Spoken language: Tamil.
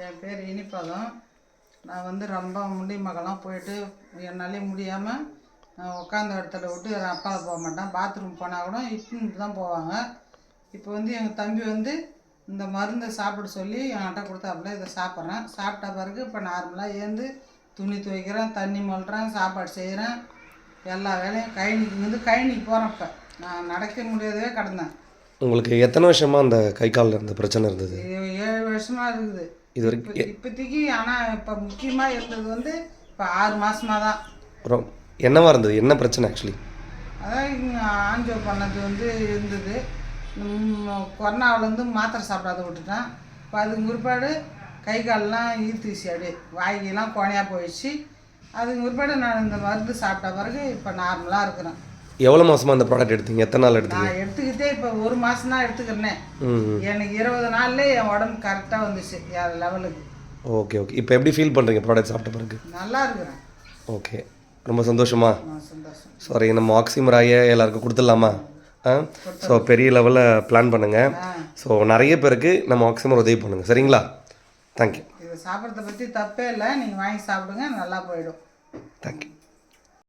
என் பேர் இனிப்பதம். நான் வந்து ரொம்ப முடிமகளாம் போயிட்டு என்னாலே முடியாமல் உட்காந்த இடத்துல விட்டு அப்பாவை போக மாட்டேன். பாத்ரூம் போனால் கூட இட்டுன்னு தான் போவாங்க. இப்போ வந்து எங்கள் தம்பி வந்து இந்த மருந்தை சாப்பிட சொல்லி என்கிட்ட கொடுத்தாப்புல. இதை சாப்பிட்றேன். சாப்பிட்ட பிறகு இப்போ நார்மலாக ஏந்து துணி துவைக்கிறேன், தண்ணி மொள்கிறேன், சாப்பாடு செய்கிறேன். எல்லா வேலையும் கழனிக்கு போகிறேன். இப்போ நான் நடக்க முடியாதவே கிடந்தேன். உங்களுக்கு எத்தனை வருஷமாக அந்த கை காலில் இருந்த பிரச்சனை இருந்தது? 7 வருஷமாக இருக்குது இது வரைக்கும். இப்போதைக்கு. ஆனால் இப்போ முக்கியமாக இருந்தது வந்து இப்போ 6 மாதமாக தான். அப்புறம் என்னவா இருந்தது? என்ன பிரச்சனை ஆக்சுவலி? அதான் இங்கே ஆன்ஜியோ பண்ணது வந்து இருந்தது. கொரோனாவிலேருந்து மாத்திரை சாப்பிடாத விட்டுட்டேன். இப்போ அதுக்கு பிற்பாடு கை காலெலாம் ஈர்த்துச்சு, அப்படியே வாய்க்கெல்லாம் கோணையாக போயிடுச்சு. அதுக்கு பிற்பாடு நான் இந்த மருந்து சாப்பிட்ட பிறகு இப்போ நார்மலாக இருக்கிறேன். எவ்வளோ மாதமாக அந்த ப்ராடக்ட் எடுத்தீங்க? எத்தனை நாள் எடுத்தீங்க? நான் எடுத்துக்கிட்டே இப்போ 1 மாதம் தான் எடுத்துக்கிறேன். எனக்கு 20 நாள்லேயே என் உடம்பு கரெக்டாக வந்துச்சு என் லெவலுக்கு. Okay okay. இப்போ எப்படி ஃபீல் பண்ணுறீங்க ப்ராடக்ட் சாப்பிட்ட பிறகு? நல்லா இருக்கிறேன். ஓகே, ரொம்ப சந்தோஷமா? சந்தோஷம். சாரி, நம்ம ஆக்சிமராயை எல்லாருக்கும் கொடுத்துடலாமா? ஸோ பெரிய லெவலில் பிளான் பண்ணுங்கள். ஸோ நிறைய பேருக்கு நம்ம ஆக்சிமர் உதவி பண்ணுங்கள், சரிங்களா? தேங்க்யூ. இது சாப்பிட்றத பற்றி தப்பே இல்லை. நீங்கள் வாங்கி சாப்பிடுங்க, நல்லா போயிடும். தேங்க்யூ.